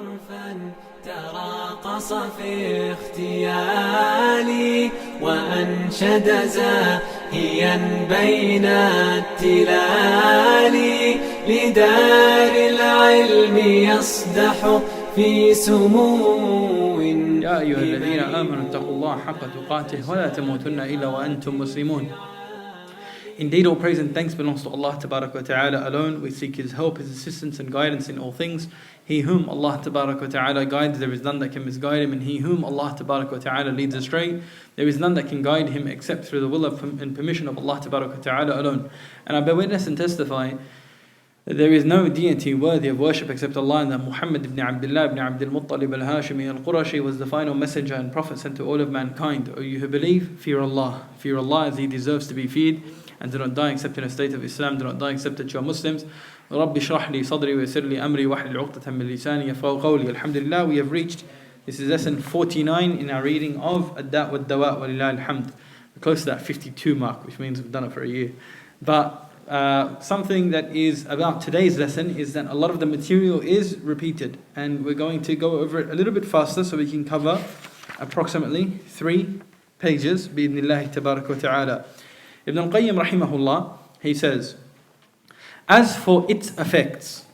حرفا تراقص في اختيالي وأنشد زاهيا بين التلال لدار العلم يصدح في سمو. يا أيها الذين آمنوا اتقوا الله حق تقاته ولا تموتن إلا وأنتم مسلمون. Indeed, all praise and thanks belongs to Allah Tabarak wa Ta'ala alone. We seek His help, His assistance and guidance in all things. He whom Allah Tabarak wa Ta'ala guides, there is none that can misguide him, and he whom Allah Tabarak wa Ta'ala leads astray, there is none that can guide him except through the will of and permission of Allah Tabarak wa Ta'ala alone. And I bear witness and testify that there is no deity worthy of worship except Allah, and that Muhammad ibn Abdullah ibn Abdul Muttalib al-Hashimi al-Qurashi was the final messenger and prophet sent to all of mankind. O you who believe, fear Allah. Fear Allah as He deserves to be feared, and do not die except in a state of Islam. Do not die except that you are Muslims. رَبِّ اشْرَحْ لِي صَدْرِي وَيَسِّرْ لِي أَمْرِي وَاحْلُلْ عُقْدَةً مِّن لِسَانِي يَفْقَهُوا قَوْلِي. Alhamdulillah, we have reached, this is lesson 49 in our reading of Ad-Da' wad-Dawa' وَلِلَّهِ الْحَمْدِ. We're close to that 52 mark, which means we've done it for a year. But something that is about today's lesson is that a lot of the material is repeated, and we're going to go over it a little bit faster so we can cover approximately 3 pages بإذن الله تبارك وتعالى. Ibn al-Qayyim rahimahullah, he says, as for its effects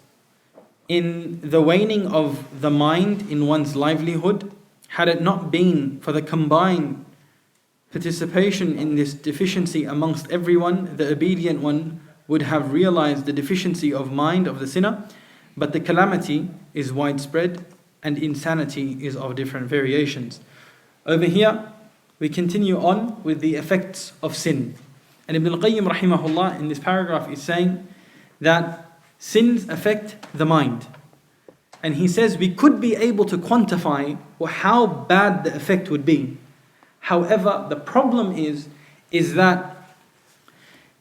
in the waning of the mind in one's livelihood, had it not been for the combined participation in this deficiency amongst everyone, the obedient one would have realized the deficiency of mind of the sinner, but the calamity is widespread and insanity is of different variations. Over here, we continue on with the effects of sin. And Ibn al-Qayyim rahimahullah in this paragraph is saying that sins affect the mind. And he says we could be able to quantify how bad the effect would be. However, the problem is that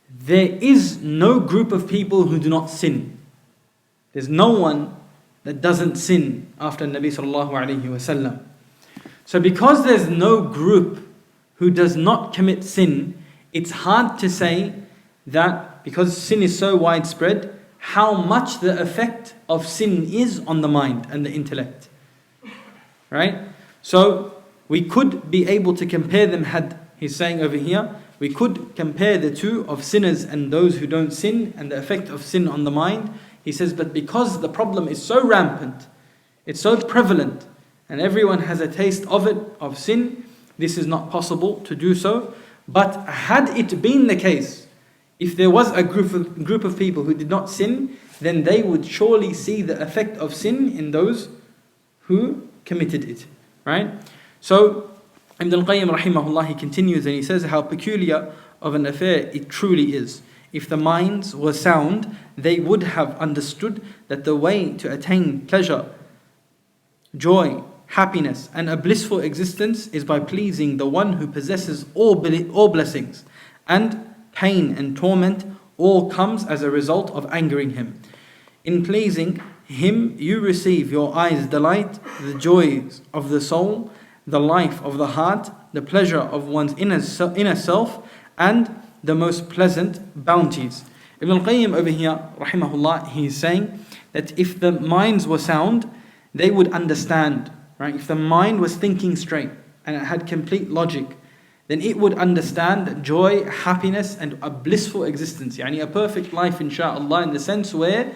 there is no group of people who do not sin. There's no one that doesn't sin after Nabi sallallahu alayhi wasallam. So because there's no group who does not commit sin, it's hard to say that, because sin is so widespread, how much the effect of sin is on the mind and the intellect. Right? So we could be able to compare them, he's saying over here, we could compare the two of sinners and those who don't sin and the effect of sin on the mind. He says, but because the problem is so rampant, it's so prevalent, and everyone has a taste of it, of sin, this is not possible to do so. But had it been the case, if there was a group of people who did not sin, then they would surely see the effect of sin in those who committed it. Right? So, Ibn al-Qayyim rahimahullah, he continues and he says how peculiar of an affair it truly is. If the minds were sound, they would have understood that the way to attain pleasure, joy, happiness and a blissful existence is by pleasing the one who possesses all blessings, and pain and torment all comes as a result of angering him. In pleasing him you receive your eyes' delight, the joys of the soul, the life of the heart, the pleasure of one's inner self, and the most pleasant bounties. Ibn al-Qayyim over here rahimahullah, he is saying that if the minds were sound, they would understand. Right? If the mind was thinking straight and it had complete logic, then it would understand that joy, happiness and a blissful existence, yani a perfect life insha'Allah, in the sense where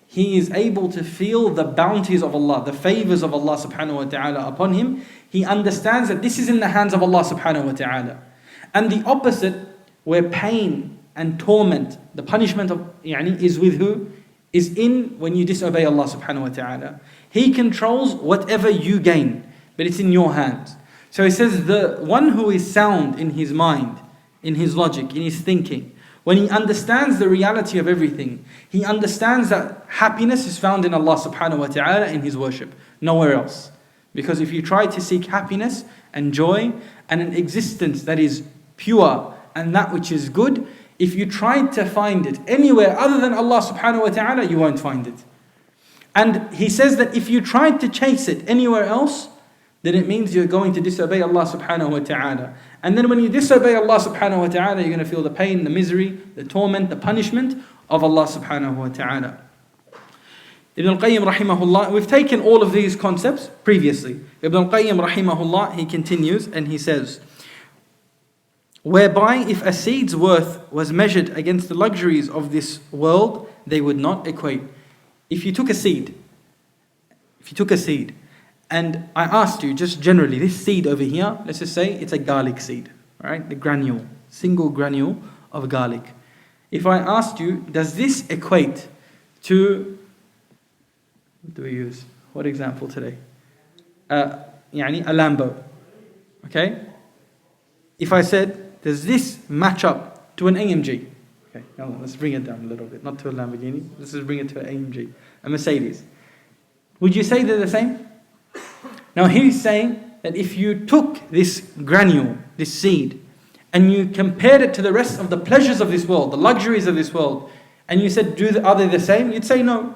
he is able to feel the bounties of Allah, the favors of Allah subhanahu wa ta'ala upon him. He understands that this is in the hands of Allah subhanahu wa ta'ala. And the opposite, where pain and torment, the punishment of is with who? Is in when you disobey Allah subhanahu wa ta'ala. He controls whatever you gain, but it's in your hands. So he says the one who is sound in his mind, in his logic, in his thinking, when he understands the reality of everything, he understands that happiness is found in Allah subhanahu wa ta'ala in his worship, nowhere else. Because if you try to seek happiness and joy and an existence that is pure and that which is good, if you try to find it anywhere other than Allah subhanahu wa ta'ala, you won't find it. And he says that if you try to chase it anywhere else, then it means you're going to disobey Allah subhanahu wa ta'ala. And then when you disobey Allah subhanahu wa ta'ala, you're going to feel the pain, the misery, the torment, the punishment of Allah subhanahu wa ta'ala. Ibn al-Qayyim rahimahullah, we've taken all of these concepts previously. Ibn al-Qayyim rahimahullah, he continues and he says, whereby if a seed's worth was measured against the luxuries of this world, they would not equate. If you took a seed, and I asked you just generally, this seed over here, let's just say it's a garlic seed, right? The granule, single granule of garlic. If I asked you, does this equate to, what do we use? What example today? A Lambo, okay? If I said, does this match up to an AMG? Okay, now let's bring it down a little bit, not to a Lamborghini, let's just bring it to an AMG, a Mercedes. Would you say they're the same? Now he's saying that if you took this granule, this seed, and you compared it to the rest of the pleasures of this world, the luxuries of this world, and you said, are they the same? You'd say no.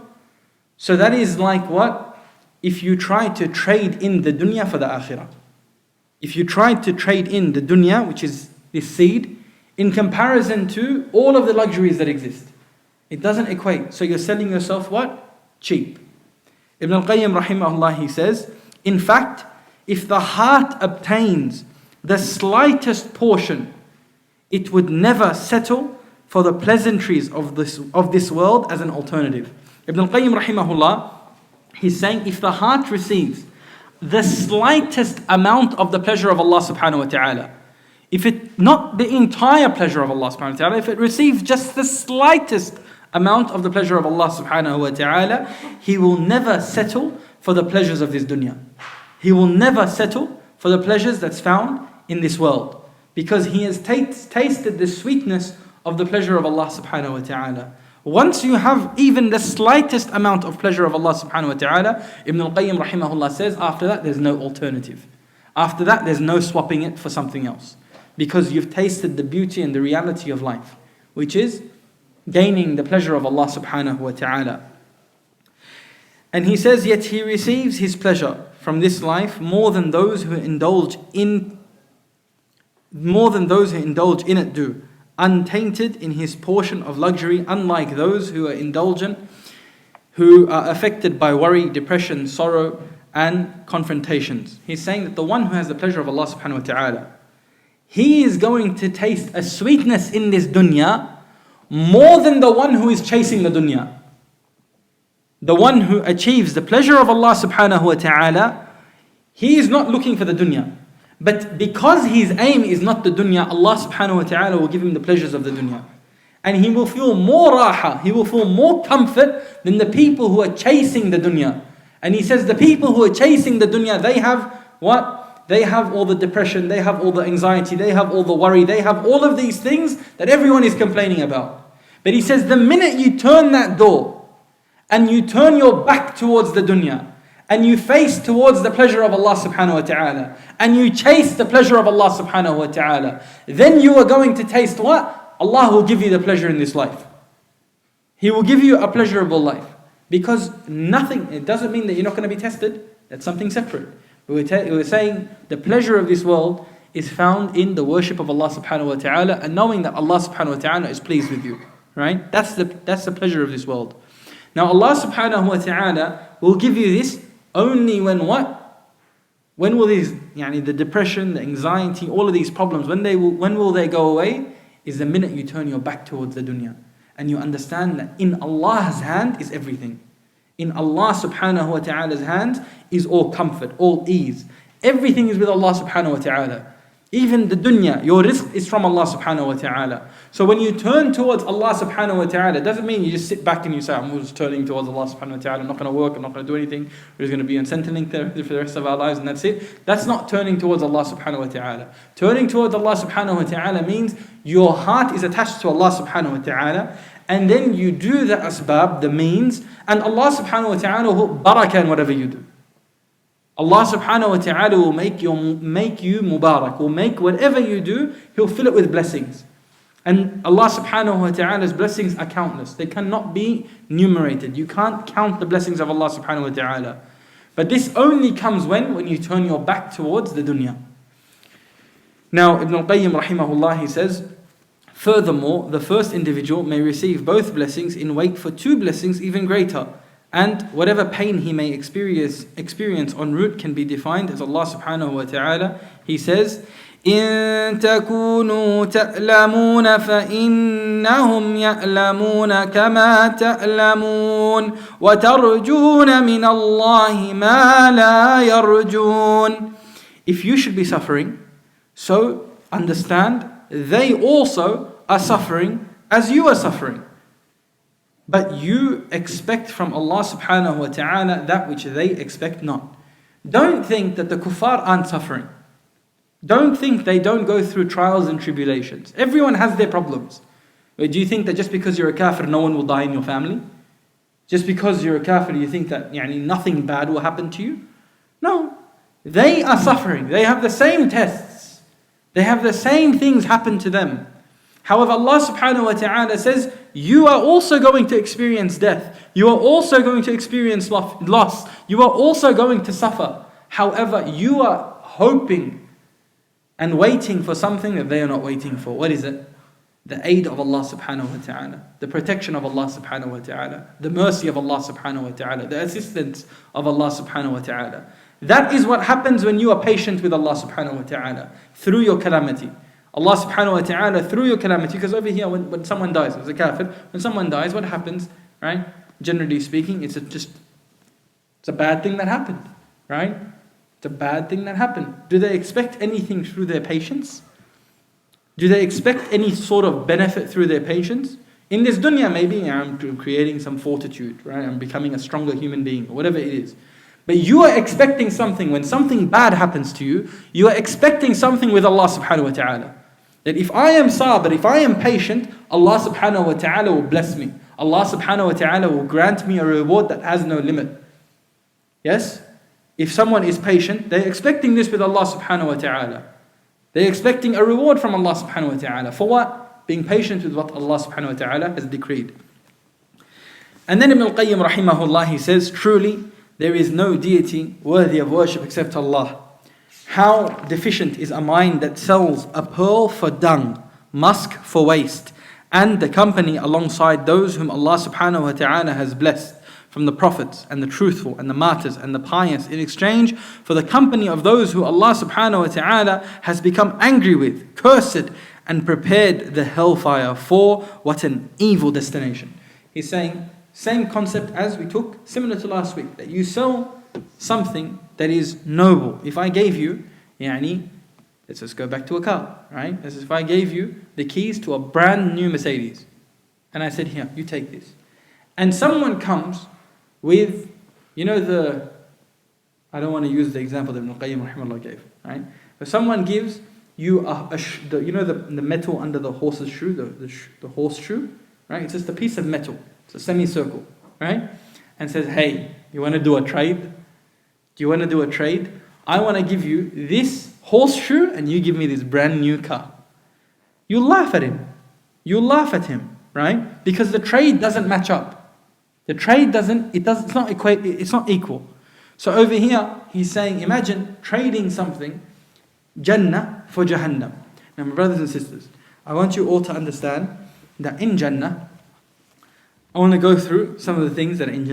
So that is like what? If you try to trade in the dunya for the akhirah. If you try to trade in the dunya, which is this seed, in comparison to all of the luxuries that exist. It doesn't equate. So you're selling yourself what? Cheap. Ibn al-Qayyim rahimahullah, he says, in fact, if the heart obtains the slightest portion, it would never settle for the pleasantries of this world as an alternative. Ibn al-Qayyim rahimahullah, he's saying if the heart receives the slightest amount of the pleasure of Allah subhanahu wa ta'ala, if it, not the entire pleasure of Allah subhanahu wa ta'ala, if it receives just the slightest amount of the pleasure of Allah subhanahu wa ta'ala, he will never settle for the pleasures of this dunya. He will never settle for the pleasures that's found in this world, because he has tasted the sweetness of the pleasure of Allah subhanahu wa ta'ala. Once you have even the slightest amount of pleasure of Allah subhanahu wa ta'ala, Ibn al-Qayyim rahimahullah says, after that there's no alternative. After that there's no swapping it for something else. Because you've tasted the beauty and the reality of life, which is gaining the pleasure of Allah subhanahu wa ta'ala. And he says, yet he receives his pleasure from this life more than those who indulge in it do, untainted in his portion of luxury, unlike those who are indulgent, who are affected by worry, depression, sorrow, and confrontations. He's saying that the one who has the pleasure of Allah subhanahu wa ta'ala, he is going to taste a sweetness in this dunya more than the one who is chasing the dunya. The one who achieves the pleasure of Allah subhanahu wa ta'ala, he is not looking for the dunya. But because his aim is not the dunya, Allah subhanahu wa ta'ala will give him the pleasures of the dunya. And he will feel more raha, he will feel more comfort than the people who are chasing the dunya. And he says the people who are chasing the dunya, they have what? They have all the depression, they have all the anxiety, they have all the worry, they have all of these things that everyone is complaining about. But he says the minute you turn that door, and you turn your back towards the dunya, and you face towards the pleasure of Allah subhanahu wa ta'ala, and you chase the pleasure of Allah subhanahu wa ta'ala, then you are going to taste what? Allah will give you the pleasure in this life. He will give you a pleasurable life. Because nothing, it doesn't mean that you're not going to be tested. That's something separate. But we're saying the pleasure of this world is found in the worship of Allah subhanahu wa ta'ala, and knowing that Allah subhanahu wa ta'ala is pleased with you. Right? That's the pleasure of this world. Now Allah subhanahu wa ta'ala will give you this only when what? When will these, the depression, the anxiety, all of these problems, when will they go away? Is the minute you turn your back towards the dunya. And you understand that in Allah's hand is everything. In Allah subhanahu wa ta'ala's hands is all comfort, all ease. Everything is with Allah subhanahu wa ta'ala. Even the dunya, your rizq is from Allah subhanahu wa ta'ala. So when you turn towards Allah subhanahu wa ta'ala, it doesn't mean you just sit back and you say, I'm just turning towards Allah subhanahu wa ta'ala, I'm not going to work, I'm not going to do anything, we're just going to be on Centrelink therapy for the rest of our lives and that's it. That's not turning towards Allah subhanahu wa ta'ala. Turning towards Allah subhanahu wa ta'ala means your heart is attached to Allah subhanahu wa ta'ala, and then you do the asbab, the means, and Allah subhanahu wa ta'ala will barakah in whatever you do. Allah subhanahu wa ta'ala will make you mubarak, will make whatever you do, He'll fill it with blessings. And Allah subhanahu wa ta'ala's blessings are countless. They cannot be numerated. You can't count the blessings of Allah subhanahu wa ta'ala. But this only comes when you turn your back towards the dunya. Now Ibn al-Qayyim rahimahullah, he says, furthermore, the first individual may receive both blessings in wait for two blessings even greater, And whatever pain he may experience en route can be defined as Allah subhanahu wa ta'ala. He says, إن تكونوا تألمون فإنهم يألمون كما تألمون وترجون من الله ما لا يرجون. If you should be suffering, so understand they also are suffering as you are suffering. But you expect from Allah subhanahu wa ta'ala that which they expect not. Don't think that the kuffar aren't suffering. Don't think they don't go through trials and tribulations. Everyone has their problems. But do you think that just because you're a kafir, no one will die in your family? Just because you're a kafir, you think that nothing bad will happen to you? No. They are suffering. They have the same tests. They have the same things happen to them. However, Allah subhanahu wa ta'ala says, you are also going to experience death. You are also going to experience loss. You are also going to suffer. However, you are hoping and waiting for something that they are not waiting for. What is it? The aid of Allah subhanahu wa ta'ala, the protection of Allah subhanahu wa ta'ala, the mercy of Allah subhanahu wa ta'ala, the assistance of Allah subhanahu wa ta'ala. That is what happens when you are patient with Allah subhanahu wa ta'ala through your calamity. Allah subhanahu wa ta'ala through your calamity, because over here when someone dies, as a kafir, when someone dies, what happens? Right? Generally speaking, it's a bad thing that happened. Right? It's a bad thing that happened. Do they expect anything through their patience? Do they expect any sort of benefit through their patience? In this dunya, maybe I'm creating some fortitude, right? I'm becoming a stronger human being, or whatever it is. But you are expecting something. When something bad happens to you, you are expecting something with Allah subhanahu wa ta'ala. That if I am sabr, if I am patient, Allah subhanahu wa ta'ala will bless me. Allah subhanahu wa ta'ala will grant me a reward that has no limit. Yes? If someone is patient, they're expecting this with Allah subhanahu wa ta'ala. They're expecting a reward from Allah subhanahu wa ta'ala. For what? Being patient with what Allah subhanahu wa ta'ala has decreed. And then Ibn al-Qayyim rahimahullah, he says, truly, there is no deity worthy of worship except Allah. How deficient is a mind that sells a pearl for dung, musk for waste, and the company alongside those whom Allah subhanahu wa ta'ala has blessed from the prophets and the truthful and the martyrs and the pious in exchange for the company of those who Allah subhanahu wa ta'ala has become angry with, cursed, and prepared the hellfire for. What an evil destination. He's saying, same concept as we took, similar to last week, that you sell something that is noble. If I gave you, let's just go back to a car, right? As if I gave you the keys to a brand new Mercedes, and I said, here, you take this. And someone comes with, I don't want to use the example that Ibn al-Qayyim rahimahullah gave, right? But someone gives you the metal under the horse's shoe, the horseshoe, right? It's just a piece of metal. It's a semicircle, right? And says, hey, you want to do a trade? Do you want to do a trade? I want to give you this horseshoe and you give me this brand new car. You laugh at him. You laugh at him, right? Because the trade doesn't match up. The trade it's not equal. So over here, he's saying, imagine trading something, Jannah for Jahannam. Now, my brothers and sisters, I want you all to understand that in Jannah, I want to go through some of the things that are in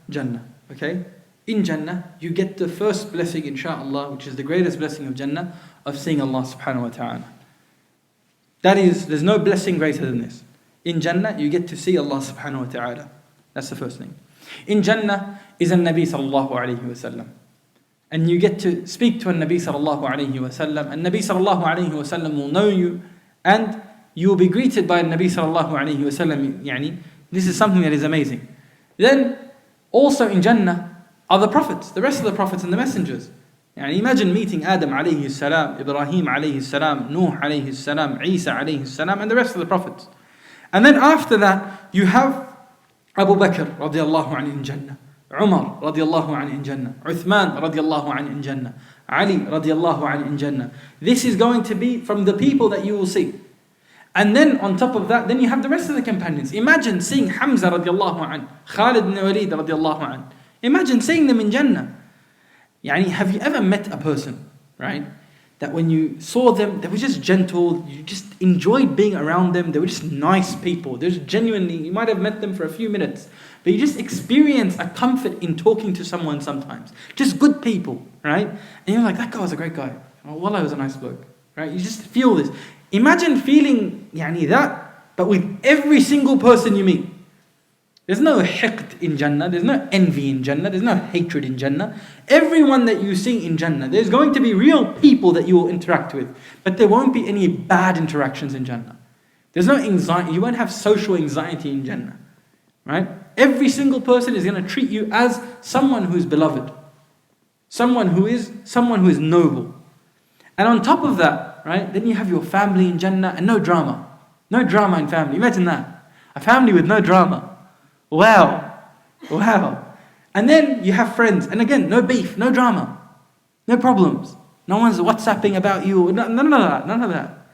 Jannah, okay? In Jannah, you get the first blessing, inshaAllah, which is the greatest blessing of Jannah, of seeing Allah subhanahu wa ta'ala. There's no blessing greater than this. In Jannah, you get to see Allah subhanahu wa ta'ala. That's the first thing. In Jannah is a Nabi sallallahu alayhi wa sallam. And you get to speak to a Nabi sallallahu alayhi wa sallam. And Nabi sallallahu alayhi wa sallam will know you. And you will be greeted by a Nabi sallallahu alayhi wa sallam. This is something that is amazing. Then, also in Jannah are the prophets, the rest of the prophets and the messengers. Imagine meeting Adam alayhi salam, Ibrahim alayhi salam, Nuh alayhi salam, Isa alayhi salam, and the rest of the prophets. And then after that, you have Abu Bakr radiallahu anhu in Jannah, Umar radiallahu anhu in Jannah, Uthman radiallahu anhu in Jannah, Ali radiallahu anhu in Jannah. This is going to be from the people that you will see. And then on top of that, then you have the rest of the companions. Imagine seeing Hamza radiallahu anhu, Khalid ibn Walid radiallahu anhu. Imagine seeing them in Jannah. Have you ever met a person, right, that when you saw them, they were just gentle, you just enjoyed being around them, they were just nice people. There's genuinely, you might have met them for a few minutes, but you just experience a comfort in talking to someone sometimes. Just good people, right? And you're like, that guy was a great guy. Oh, wallah, was a nice bloke, right? You just feel this. Imagine feeling that, but with every single person you meet. There's no hiqd in Jannah, there's no envy in Jannah, there's no hatred in Jannah. Everyone that you see in Jannah, there's going to be real people that you will interact with, but there won't be any bad interactions in Jannah. There's no anxiety, you won't have social anxiety in Jannah, right? Every single person is going to treat you as someone who is beloved, someone who is noble. And on top of that, right, then you have your family in Jannah and no drama. No drama in family. Imagine that. A family with no drama. Wow. And then you have friends. And again, no beef, no drama. No problems. No one's WhatsApping about you. None of that.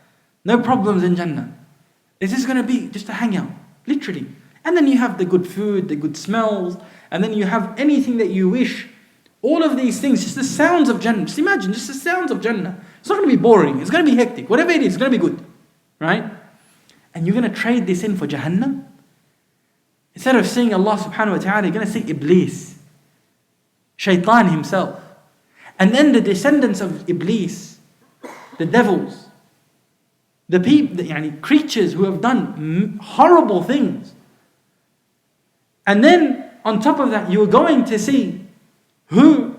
No problems in Jannah. It's just going to be just a hangout. Literally. And then you have the good food, the good smells. And then you have anything that you wish. All of these things, just the sounds of Jannah. Just imagine, just the sounds of Jannah. It's not going to be boring. It's going to be hectic. Whatever it is, it's going to be good. Right? And you're going to trade this in for Jahannam? Instead of seeing Allah subhanahu wa ta'ala, you're going to see Iblis. Shaitan himself. And then the descendants of Iblis, the devils, the people, creatures who have done horrible things. And then on top of that, you're going to see who?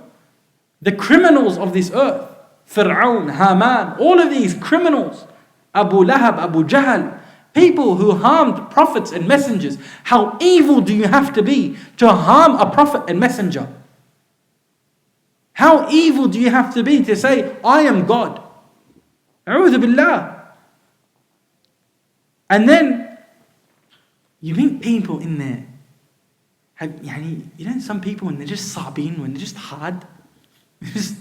The criminals of this earth. Fir'aun, Haman, all of these criminals. Abu Lahab, Abu Jahl. People who harmed prophets and messengers. How evil do you have to be to harm a prophet and messenger? How evil do you have to be to say, I am God? A'udhu billah. And then you meet people in there. Some people when they're just sabin, when they're just hard, just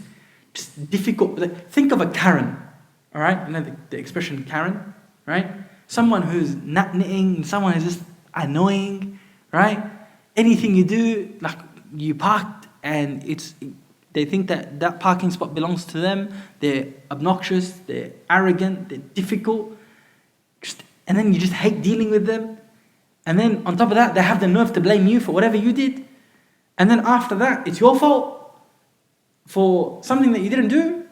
difficult. Think of a Karen, all right? You know the expression Karen, right? Someone who's nut knitting, someone who's just annoying, right? Anything you do, like you parked and they think that parking spot belongs to them. They're obnoxious, they're arrogant, they're difficult. And then you just hate dealing with them. And then on top of that, they have the nerve to blame you for whatever you did. And then after that, it's your fault for something that you didn't do.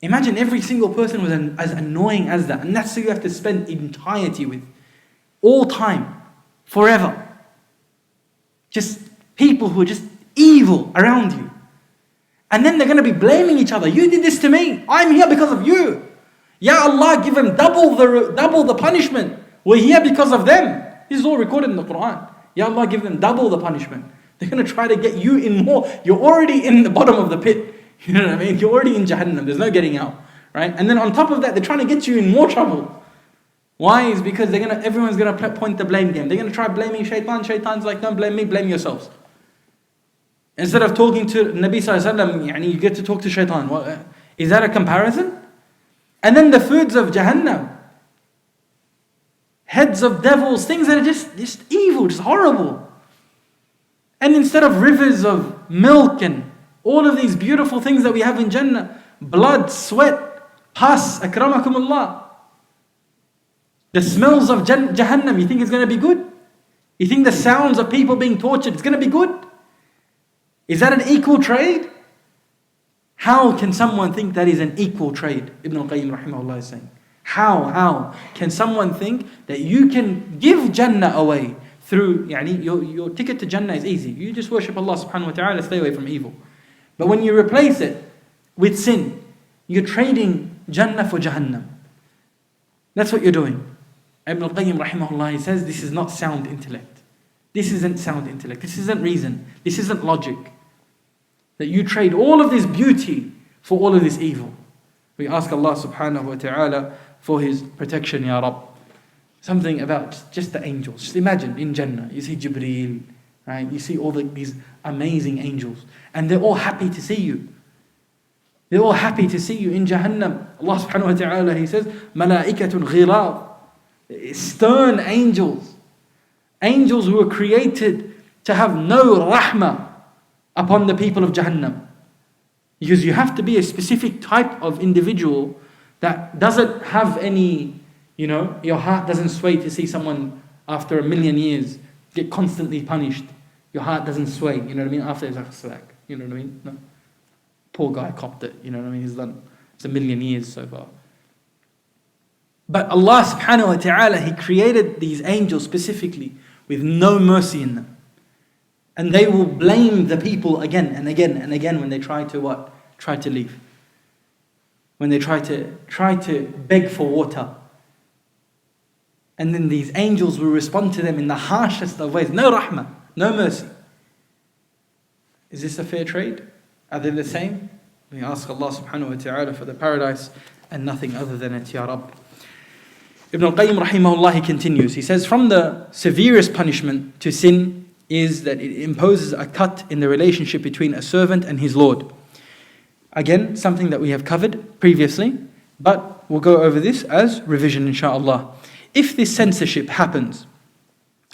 Imagine every single person was as annoying as that. And that's who you have to spend entirety with. All time. Forever. Just people who are just evil around you. And then they're going to be blaming each other. You did this to me. I'm here because of you. Ya Allah, give them double the punishment. We're here because of them. This is all recorded in the Quran. Ya Allah, give them double the punishment. They're going to try to get you in more. You're already in the bottom of the pit. You know what I mean? You're already in Jahannam. There's no getting out. Right? And then on top of that, they're trying to get you in more trouble. Why? Is because everyone's going to point the blame game. They're going to try blaming Shaitan. Shaitan's like, don't blame me, blame yourselves. Instead of talking to Nabi Sallallahu Alaihi Wasallam, you get to talk to Shaitan. Is that a comparison? And then the foods of Jahannam. Heads of devils, things that are just evil, just horrible. And instead of rivers of milk and all of these beautiful things that we have in Jannah, blood, sweat, pus, akramakumullah. The smells of Jahannam, you think it's going to be good? You think the sounds of people being tortured, it's going to be good? Is that an equal trade? How can someone think that is an equal trade? Ibn al-Qayyim rahimahullah is saying. How can someone think that you can give Jannah away through, your ticket to Jannah is easy. You just worship Allah subhanahu wa ta'ala, stay away from evil. But when you replace it with sin, you're trading Jannah for Jahannam. That's what you're doing. Ibn al-Qayyim rahimahullah, he says this is not sound intellect. This isn't sound intellect. This isn't reason. This isn't logic. That you trade all of this beauty for all of this evil. We ask Allah subhanahu wa ta'ala for His protection, Ya Rabb. Something about just the angels. Just imagine in Jannah, you see Jibreel, right? You see all these amazing angels. And they're all happy to see you. They're all happy to see you in Jahannam. Allah subhanahu wa ta'ala, He says, Malaikatun ghilab. Stern angels. Angels who were created to have no rahmah upon the people of Jahannam. Because you have to be a specific type of individual that doesn't have any, your heart doesn't sway to see someone after 1,000,000 years get constantly punished. Your heart doesn't sway, you know what I mean? After it's like a slack, you know what I mean? No. Poor guy copped it, you know what I mean? He's done, it's 1,000,000 years so far. But Allah subhanahu wa ta'ala, He created these angels specifically with no mercy in them. And they will blame the people again and again and again when they try to what? Try to leave. When they try to beg for water. And then these angels will respond to them in the harshest of ways. No rahmah, no mercy. Is this a fair trade? Are they the same? We ask Allah subhanahu wa ta'ala for the paradise and nothing other than it, Ya Rabb. Ibn al-Qayyim rahimahullah, he continues. He says, from the severest punishment to sin is that it imposes a cut in the relationship between a servant and his Lord. Again, something that we have covered previously, but we'll go over this as revision inshaAllah. If this censorship happens,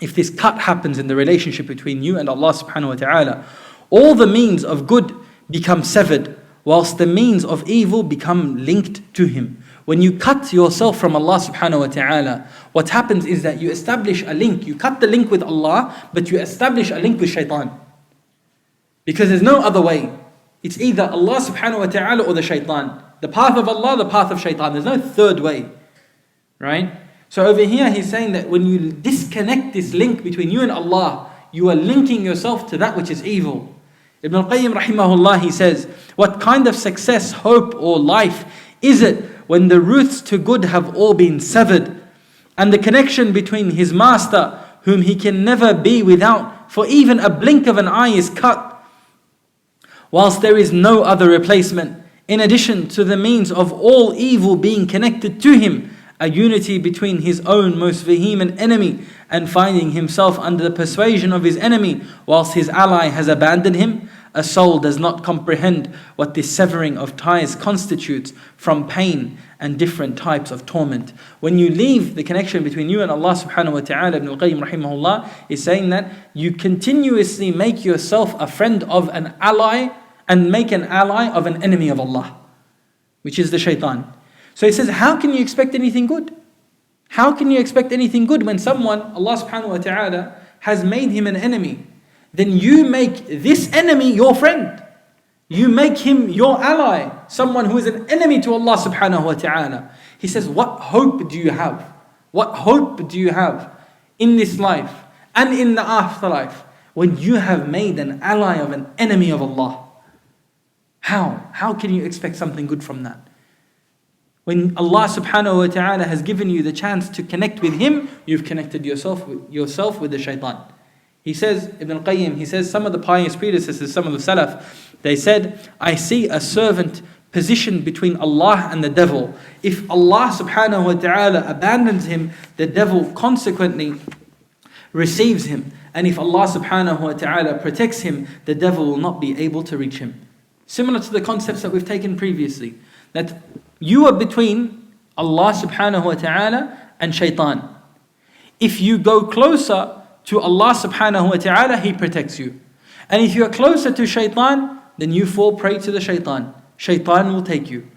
if this cut happens in the relationship between you and Allah subhanahu wa ta'ala, all the means of good become severed, whilst the means of evil become linked to Him. When you cut yourself from Allah subhanahu wa ta'ala, what happens is that you establish a link. You cut the link with Allah, but you establish a link with shaitan. Because there's no other way. It's either Allah subhanahu wa ta'ala or the shaitan. The path of Allah, the path of shaitan. There's no third way. Right? So over here he's saying that when you disconnect this link between you and Allah, you are linking yourself to that which is evil. Ibn al-Qayyim rahimahullah, he says, what kind of success, hope or life is it when the routes to good have all been severed and the connection between his master, whom he can never be without, for even a blink of an eye is cut, whilst there is no other replacement, in addition to the means of all evil being connected to him, a unity between his own most vehement enemy and finding himself under the persuasion of his enemy whilst his ally has abandoned him. A soul does not comprehend what this severing of ties constitutes from pain and different types of torment. When you leave the connection between you and Allah subhanahu wa ta'ala, Ibn al-Qayyim rahimahullah is saying that you continuously make yourself a friend of an ally and make an ally of an enemy of Allah, which is the shaitan. So he says, how can you expect anything good? How can you expect anything good when someone, Allah subhanahu wa ta'ala, has made him an enemy? Then you make this enemy your friend. You make him your ally, someone who is an enemy to Allah subhanahu wa ta'ala. He says, what hope do you have? What hope do you have in this life and in the afterlife when you have made an ally of an enemy of Allah? How can you expect something good from that? When Allah subhanahu wa ta'ala has given you the chance to connect with Him, you've connected yourself with the shaitan. He says, Ibn al-Qayyim, he says, some of the pious predecessors, some of the Salaf, they said, I see a servant positioned between Allah and the devil. If Allah subhanahu wa ta'ala abandons him, the devil consequently receives him. And if Allah subhanahu wa ta'ala protects him, the devil will not be able to reach him. Similar to the concepts that we've taken previously, that you are between Allah subhanahu wa ta'ala and shaitan. If you go closer to Allah subhanahu wa ta'ala, He protects you. And if you are closer to shaitan, then you fall prey to the shaitan. Shaitan will take you.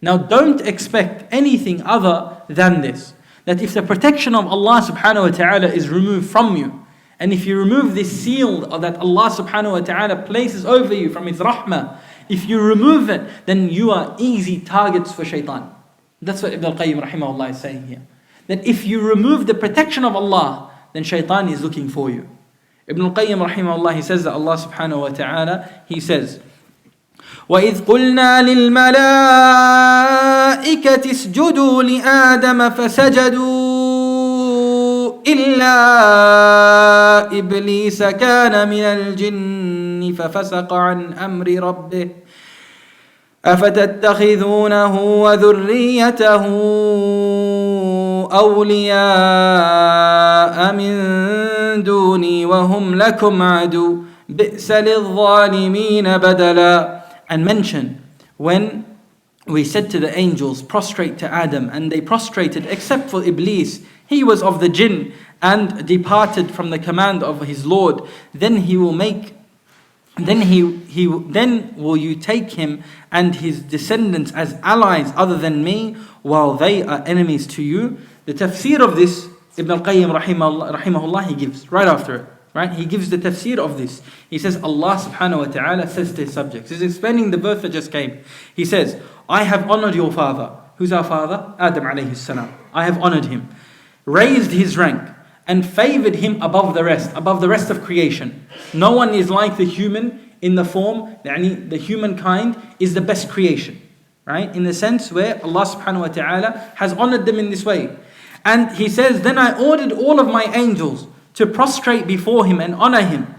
Now don't expect anything other than this. That if the protection of Allah subhanahu wa ta'ala is removed from you, and if you remove this seal that Allah subhanahu wa ta'ala places over you from His rahmah, if you remove it, then you are easy targets for shaitan. That's what Ibn al-Qayyim rahimahullah is saying here. That if you remove the protection of Allah, then shaitan is looking for you. Ibn al-Qayyim rahimahullah, he says that Allah subhanahu wa ta'ala, he says, وَإِذْ قُلْنَا لِلْمَلَائِكَةِ اسْجُدُوا لِآدَمَ فَسَجَدُوا إِلَّا إِبْلِيسَ كَانَ مِنَ الْجِنِّ فَفَسَقَ عَنْ أَمْرِ رَبِّهِ أَفَتَتَّخِذُونَهُ وَذُرِّيَّتَهُ أَوْلِيَاءَ مِن دُونِي وَهُمْ لَكُمْ عَدُوٌّ بِئْسَ لِلظَّالِمِينَ بَدَلًا. And mention when we said to the angels, prostrate to Adam, and they prostrated except for Iblis. He was of the jinn and departed from the command of his Lord. Then will you take him and his descendants as allies other than me, while they are enemies to you? The tafsir of this, Ibn al-Qayyim rahimahullah, he gives right after it. Right? He gives the tafsir of this. He says, Allah subhanahu wa ta'ala says to his subjects. He's explaining the verse that just came. He says, I have honored your father. Who's our father? Adam alayhi salam. I have honored him, raised his rank, and favored him above the rest of creation. No one is like the human in the form, the humankind is the best creation. Right? In the sense where Allah subhanahu wa ta'ala has honored them in this way. And he says, then I ordered all of my angels to prostrate before him and honor him.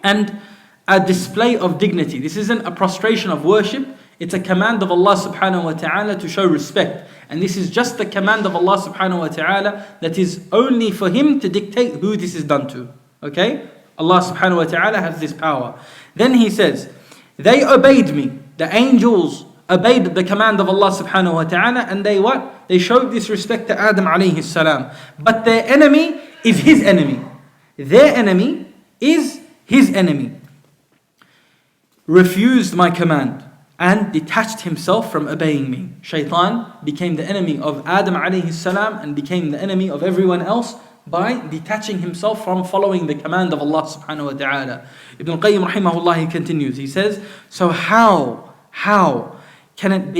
And a display of dignity. This isn't a prostration of worship. It's a command of Allah subhanahu wa ta'ala to show respect. And this is just the command of Allah subhanahu wa ta'ala that is only for him to dictate who this is done to. Okay? Allah subhanahu wa ta'ala has this power. Then he says, they obeyed me. The angels obeyed the command of Allah subhanahu wa ta'ala, and they what? They showed this respect to Adam alayhi salam. But their enemy is his enemy. Their enemy is his enemy. Refused my command and detached himself from obeying me. Shaitan became the enemy of Adam alayhi salam and became the enemy of everyone else by detaching himself from following the command of Allah subhanahu wa ta'ala. Ibn al-Qayyim rahimahullah, he continues. He says, so how can it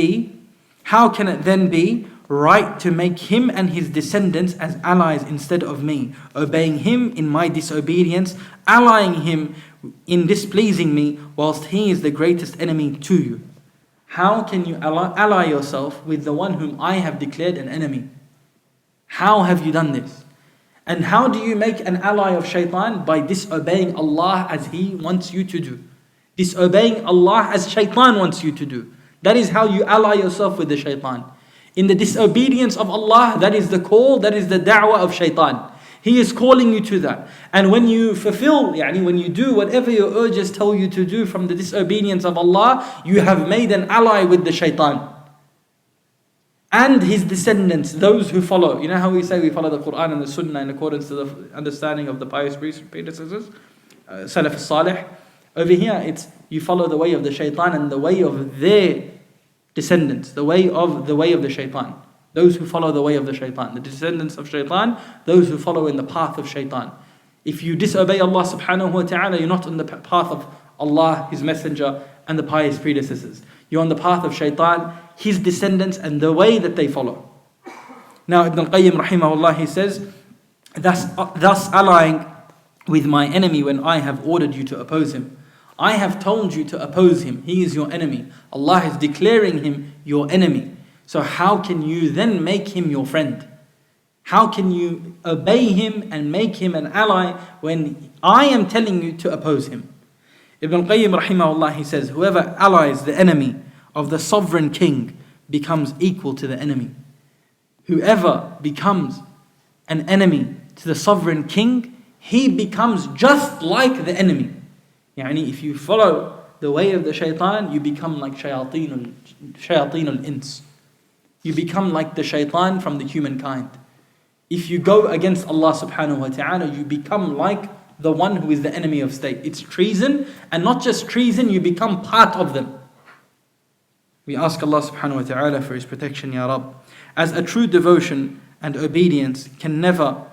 then be right to make him and his descendants as allies instead of me, obeying him in my disobedience, allying him in displeasing me, whilst he is the greatest enemy to you? How can you ally yourself with the one whom I have declared an enemy? How have you done this? And how do you make an ally of shaitan? By disobeying Allah as he wants you to do. Disobeying Allah as shaitan wants you to do. That is how you ally yourself with the shaitan. In the disobedience of Allah, that is the call, that is the da'wah of shaitan. He is calling you to that. And when you fulfill, when you do whatever your urges tell you to do from the disobedience of Allah, you have made an ally with the shaitan. And his descendants, those who follow. You know how we say we follow the Quran and the Sunnah in accordance to the understanding of the pious predecessors? Salaf al-Salih. Over here, it's you follow the way of the shaitan and the way of their descendants, the way of the shaitan. Those who follow the way of the shaitan, the descendants of shaitan, those who follow in the path of shaitan. If you disobey Allah subhanahu wa ta'ala, you're not on the path of Allah, His Messenger, and the pious predecessors. You're on the path of shaitan, his descendants, and the way that they follow. Now Ibn al-Qayyim rahimahullah, he says, thus allying with my enemy when I have ordered you to oppose him. I have told you to oppose him. He is your enemy. Allah is declaring him your enemy. So how can you then make him your friend? How can you obey him and make him an ally when I am telling you to oppose him? Ibn al-Qayyim rahimahullah, he says, whoever allies the enemy of the sovereign king becomes equal to the enemy. Whoever becomes an enemy to the sovereign king, he becomes just like the enemy. If you follow the way of the shaitan, you become like shayateen al-ins. You become like the shaitan from the humankind. If you go against Allah subhanahu wa ta'ala, you become like the one who is the enemy of state. It's treason, and not just treason, you become part of them. We ask Allah subhanahu wa ta'ala for His protection, Ya Rabb. As true devotion and obedience can never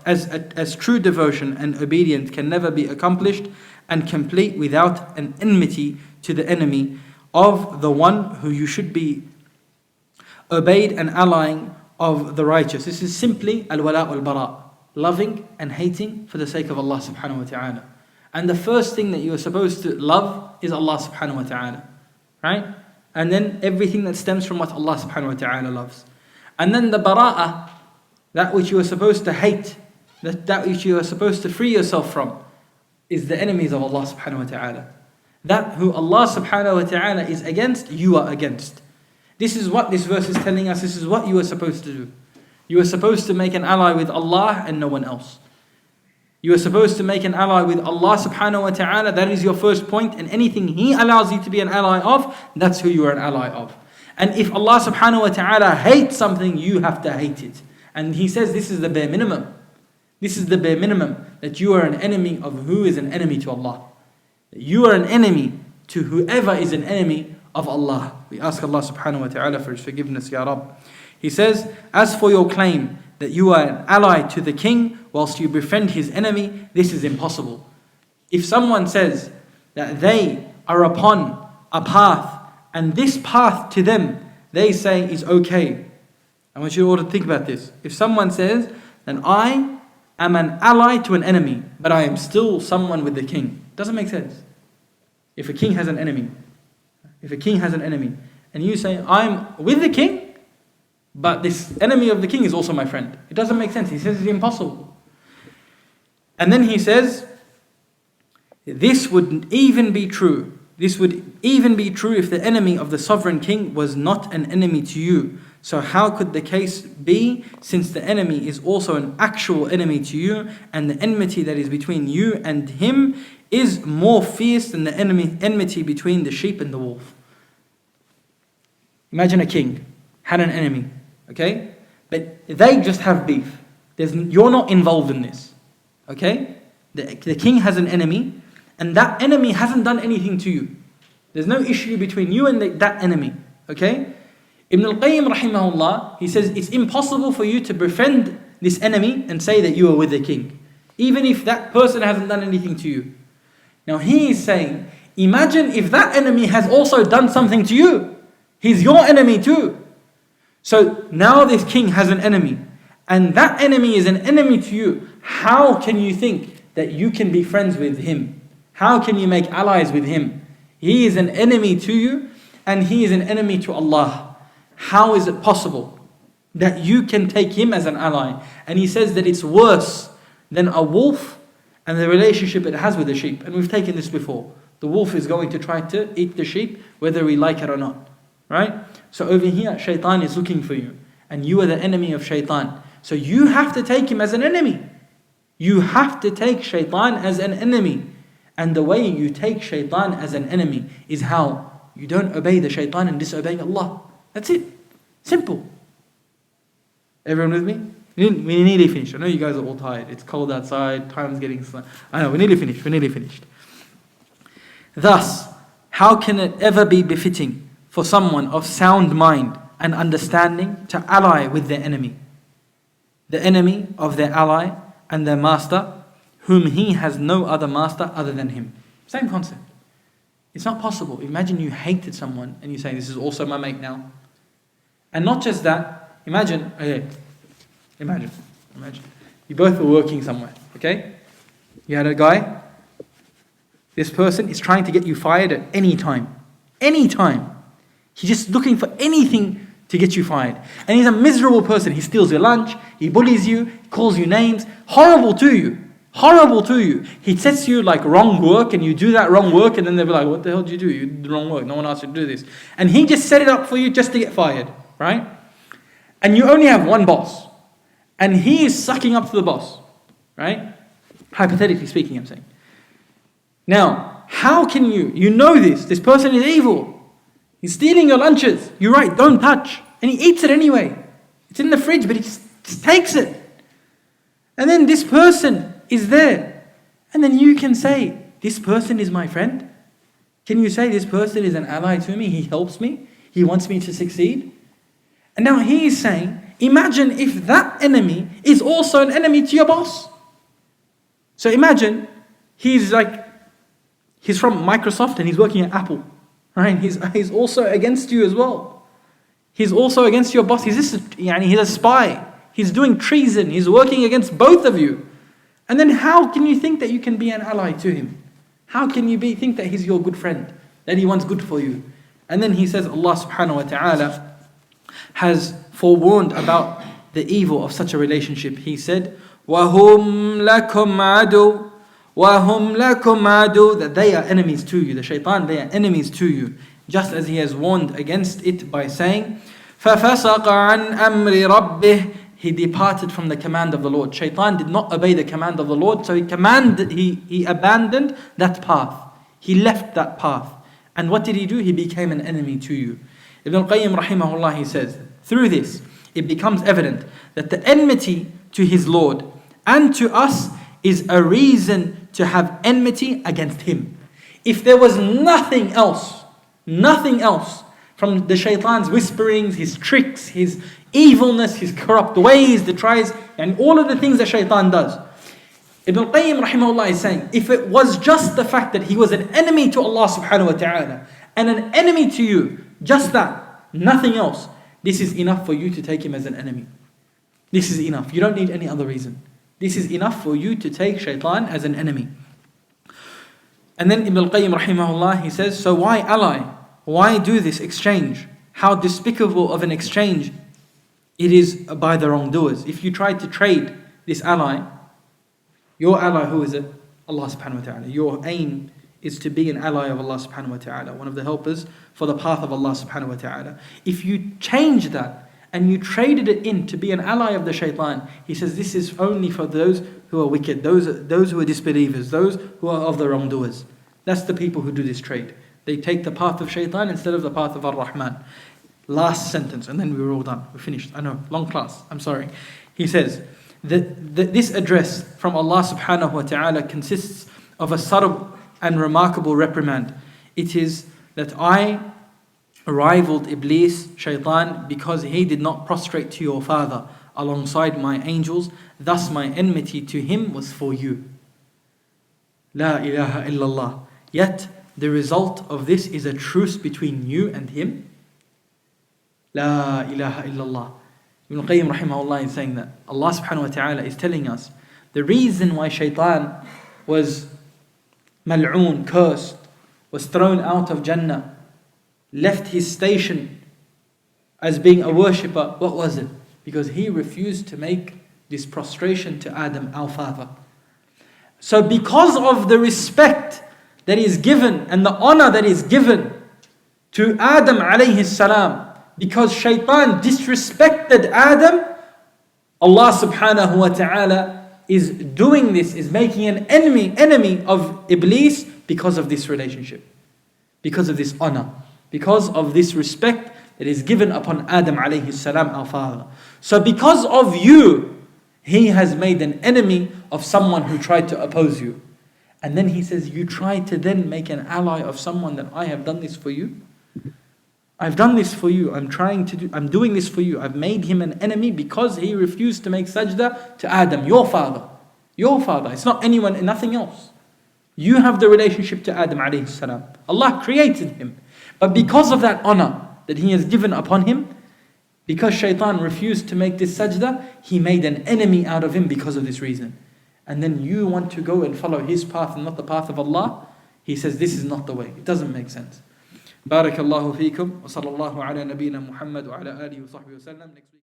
be accomplished and complete without an enmity to the enemy of the one who you should be obeyed and allying of the righteous. This is simply al-wala wal-bara, loving and hating for the sake of Allah subhanahu wa ta'ala. And the first thing that you are supposed to love is Allah subhanahu wa ta'ala. Right? And then everything that stems from what Allah subhanahu wa ta'ala loves. And then the bara'ah, that which you are supposed to hate, that which you are supposed to free yourself from, is the enemies of Allah subhanahu wa ta'ala. That who Allah subhanahu wa ta'ala is against, you are against. This is what this verse is telling us. This is what you are supposed to do. You are supposed to make an ally with Allah and no one else. You are supposed to make an ally with Allah subhanahu wa ta'ala. That is your first point. And anything He allows you to be an ally of, that's who you are an ally of. And if Allah subhanahu wa ta'ala hates something, you have to hate it. And He says this is the bare minimum. This is the bare minimum, that you are an enemy of who is an enemy to Allah. That you are an enemy to whoever is an enemy of Allah. We ask Allah subhanahu wa ta'ala for His forgiveness, Ya Rabb. He says, as for your claim that you are an ally to the king whilst you befriend his enemy, this is impossible. If someone says that they are upon a path, and this path to them, they say is okay. I want you all to think about this. If someone says, then I am an ally to an enemy, but I am still someone with the king. Doesn't make sense. If a king has an enemy, and you say, I'm with the king, but this enemy of the king is also my friend. It doesn't make sense. He says it's impossible. And then he says, this would even be true. This would even be true if the enemy of the sovereign king was not an enemy to you. So how could the case be, since the enemy is also an actual enemy to you, and the enmity that is between you and him is more fierce than the enmity between the sheep and the wolf? Imagine a king had an enemy, okay? But they just have beef. You're not involved in this, okay? The king has an enemy, and that enemy hasn't done anything to you. There's no issue between you and that enemy, okay? Ibn al-Qayyim rahimahullah, he says it's impossible for you to befriend this enemy and say that you are with the king, even if that person hasn't done anything to you. Now he is saying, imagine if that enemy has also done something to you. He's your enemy too. So now this king has an enemy, and that enemy is an enemy to you. How can you think that you can be friends with him? How can you make allies with him? He is an enemy to you, and he is an enemy to Allah. How is it possible that you can take him as an ally? And he says that it's worse than a wolf and the relationship it has with the sheep. And we've taken this before. The wolf is going to try to eat the sheep whether we like it or not. Right? So over here, shaitan is looking for you, and you are the enemy of shaitan. So you have to take him as an enemy. You have to take shaitan as an enemy. And the way you take shaitan as an enemy is how you don't obey the shaitan and disobey Allah. That's it. Simple. Everyone with me? We nearly finished. I know you guys are all tired. It's cold outside. Time's getting slow. I know, we're nearly finished. Thus, how can it ever be befitting for someone of sound mind and understanding to ally with their enemy, the enemy of their ally and their master, whom he has no other master other than him? Same concept. It's not possible. Imagine you hated someone and you say, this is also my mate now. And not just that, imagine. You both were working somewhere, okay? You had a guy. This person is trying to get you fired at any time. Anytime. He's just looking for anything to get you fired. And he's a miserable person. He steals your lunch. He bullies you. Calls you names. Horrible to you. He sets you like wrong work, and you do that wrong work, and then they'll be like, what the hell did you do? You did the wrong work. No one asked you to do this. And he just set it up for you just to get fired, right? And you only have one boss. And he is sucking up to the boss, right? Hypothetically speaking, I'm saying. Now, how can you know this person is evil. He's stealing your lunches. You're right, don't touch. And he eats it anyway. It's in the fridge, but he just takes it. And then this person is there. And then you can say, this person is my friend. Can you say this person is an ally to me? He helps me. He wants me to succeed. And now he is saying, imagine if that enemy is also an enemy to your boss. So imagine he's from Microsoft and he's working at Apple. Right? He's also against you as well. He's also against your boss. He's a spy. He's doing treason. He's working against both of you. And then how can you think that you can be an ally to him? How can you think that he's your good friend? That he wants good for you? And then he says Allah subhanahu wa ta'ala has forewarned about the evil of such a relationship. He said, وَهُمْ لَكُمْ عَدُوٌ وَهُمْ لَكُمْ عَدُوٌ, that they are enemies to you. The shaitan, they are enemies to you. Just as he has warned against it by saying, فَفَسَقَ عَنْ أَمْرِ رَبِّهِ, he departed from the command of the Lord. Shaitan did not obey the command of the Lord, so he abandoned that path. He left that path. And what did he do? He became an enemy to you. Ibn al-Qayyim rahimahullah, he says, through this, it becomes evident that the enmity to his Lord and to us is a reason to have enmity against him. If there was nothing else from the shaitan's whisperings, his tricks, his evilness, his corrupt ways, the tries, and all of the things that shaitan does, Ibn al-Qayyim rahimahullah is saying, if it was just the fact that he was an enemy to Allah subhanahu wa ta'ala and an enemy to you, just that, nothing else, this is enough for you to take him as an enemy. This is enough. You don't need any other reason. This is enough for you to take shaitan as an enemy. And then Ibn al-Qayyim rahimahullah, he says, so why ally? Why do this exchange? How despicable of an exchange it is by the wrongdoers. If you try to trade this ally, your ally, who is it? Allah subhanahu wa ta'ala. Your aim is to be an ally of Allah subhanahu wa ta'ala, one of the helpers for the path of Allah subhanahu wa ta'ala. If you change that and you traded it in to be an ally of the shaitan, he says this is only for those who are wicked, those who are disbelievers, those who are of the wrongdoers. That's the people who do this trade. They take the path of shaitan instead of the path of Ar-Rahman. Last sentence, and then we were all done. We're finished. I know, long class. I'm sorry. He says, this address from Allah subhanahu wa ta'ala consists of a subtle and remarkable reprimand. It is that I rivaled Iblis, shaitan, because he did not prostrate to your father alongside my angels. Thus my enmity to him was for you. La ilaha illallah. Yet the result of this is a truce between you and him. La ilaha illallah. Ibn al-Qayyim rahimahullah is saying that Allah subhanahu wa ta'ala is telling us the reason why shaitan was mal'oon, cursed, was thrown out of Jannah, left his station as being a worshipper, what was it? Because he refused to make this prostration to Adam, our father. So because of the respect that is given and the honor that is given to Adam alayhi salam, because shaitan disrespected Adam, Allah subhanahu wa ta'ala is doing this, is making an enemy of Iblis because of this relationship, because of this honor, because of this respect that is given upon Adam alayhi salam, our father. So because of you, he has made an enemy of someone who tried to oppose you. And then he says, you try to then make an ally of someone that I have done this for you? I've done this for you. I'm doing this for you. I've made him an enemy because he refused to make sajda to Adam, your father. Your father. It's not anyone and nothing else. You have the relationship to Adam alayhi salam. Allah created him. But because of that honor that he has given upon him, because shaitan refused to make this sajda, he made an enemy out of him because of this reason. And then you want to go and follow his path and not the path of Allah. He says this is not the way. It doesn't make sense. بارك الله فيكم وصلى الله على نبينا محمد وعلى آله وصحبه وسلم. Next week.